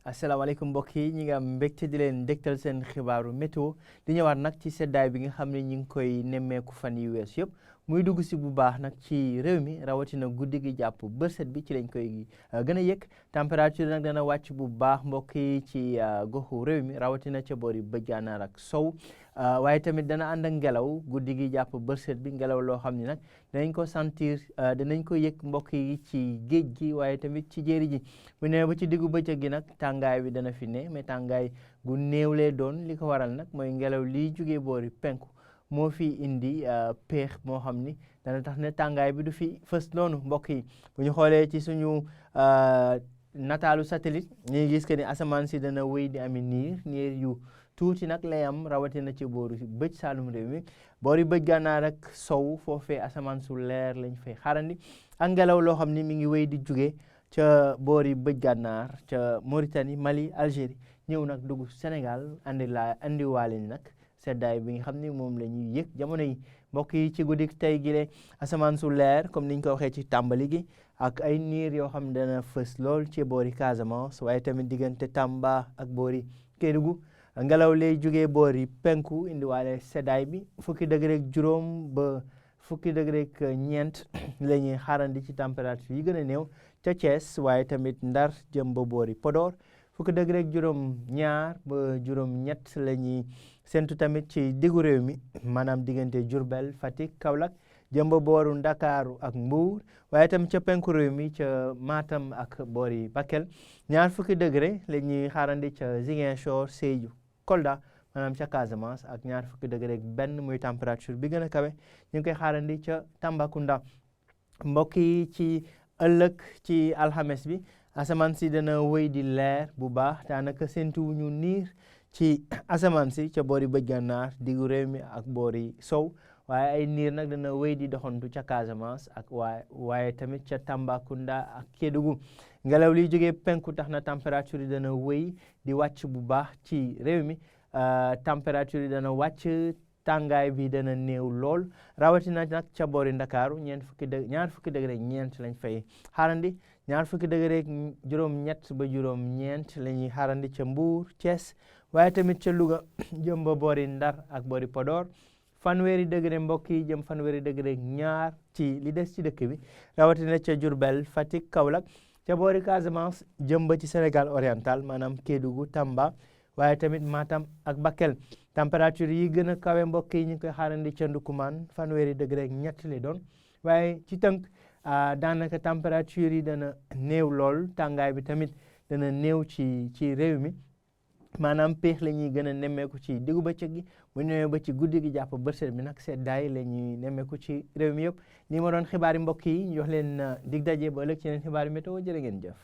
asalaamaaleykum mbokk yi ñi nga am mbégte di leen dégtal seen xibaaru météo di ñëwaat nag ci seddaay bi nga xam ne ñi ngi koy nemmeeku fan yu wees yëpp muy dugg si bu baax nag ci réew mi rawatina guddi gi jàpp bërset bi ci lañ koy gën a yëg température nag dana wàcc bu baax mbokk yi ci goxu réew mi rawatina ca boori bëj gànnaar ak sow waaye tamit dana ànd ak ngelaw guddi gi jàpp bërset bi ngelaw loo xam ne nag danañ ko sentir danañ ko yëg mbokk yi ci géej gi waaye tamit ci jéeri ji bu nee ba ci diggu bëccëg gi nag tàngaay bi dana fi ne mais tàngaay gu néew lee doon li ko waral nag mooy ngelaw liy jugee boori penku moo fi indi peex moo xam ni dana tax ne tàngaay bi du fi fës noonu mbokk yi bu ñu xoolee ci suñu nataalu satellite ñuy gis que ni asamaan si dana wéy di ami niir yu tuuti nag lay am rawatina ci booru bëj saalum réew mi boori bëj gànnaar ak sow foofee asamaan su leer lañ fay xaarandi ak ngelaw loo xam ni mi ngi wéy di jugee ca boori bëj gànnaar ca Mauritanie Mali Algérie ñëw nag dugg Sénégal andiwaale nag seddaay bi nga xam ni moom la ñuy yëg jamono yi mbokk yi ci guddi tey gi le asamaan su leer comme niñ ko waxee ci tàmbali gi ak ay niir yoo xam dana fës lool ci boori Casamance waaye tamit diggante Tamba ak boori Kédougou ngelaw lay jógee boori penku indiwaale seddaay bi fukki degré ak juróom ba fukki degré ak ñeent la ñuy xaarandi ci température yi gën a néew ca Thiès waaye tamit Ndar jëm ba boori Podor fukki degré ak juróom ñaar ba juróom ñett la ñuy sentu tamit ci diggu réew mi maanaam diggante Diourbel Fatick Kaolack jëm ba booru Ndakaaru ak Mbuur waaye tamit ca penku réew mi ca Matam ak boori Bakel ñaar fukki degré la ñuy xaarandi ca Ziguinchor Sédhiou Kolda maanaam ca Casamance ak ñaar fukki degré ak benn muy température bi gën a kawe ñu ngi koy xaarandi ca Tambacounda mbokk yi ci ëllëg ci alxames bi asamaan si dana wéy di leer bu baax daanaka séntu ñu niir ci asamaan si ca boori bëj gànnaar diggu réew mi ak boori sow waaye ay niir nag dana wéy di doxantu ca Casamance ak waaye tamit ca Tambacounda ak Kédougou ngelaw liy jógee penku tax na température yi dana wéy di wàcc bu baax ci réew mi température yi dana wàcc tàngaay bi dana néew lool rawatina nag ca boori Ndakaaru ñaar fukki degré ñeent lañ fay xaarandi ñaar fukki degré juróom ñett ba juróom ñeent la ñuy xaarandi ca Mbuur Thiès waaye tamit ca Louga jëm ba boori Ndar ak boori Podor fanweeri degré mbokk yi jëm fanweeri degré ñaar ci li des ci dëkk bi rawatina ca Diourbel Fatick Kaolack ca boori Casamance jëm ba ci Sénégal oriental maanaam Kédougou Tamba waaye tamit Matam ak Bakel température yi gën a kawe mbokk yi ñu ngi koy xaarandi ca Ndukumaan fanweeri degré ak ñett li doon waaye ci tënk daanaka température yi dana néew lool tàngaay bi tamit dana néew ci réew mi maanaam péex la ñuy gën a nemmeeku ci diggu bëccëg gi bu ñëwee ba ci guddi gi jàpp bërset bi nag seddaay la ñuy nemmeeku ci réew mi yëpp li ma doon xibaari mbokk yi ñu jox leen dig daje ba ëllëg ci yeneen xibaari météo jërë ngeen jëf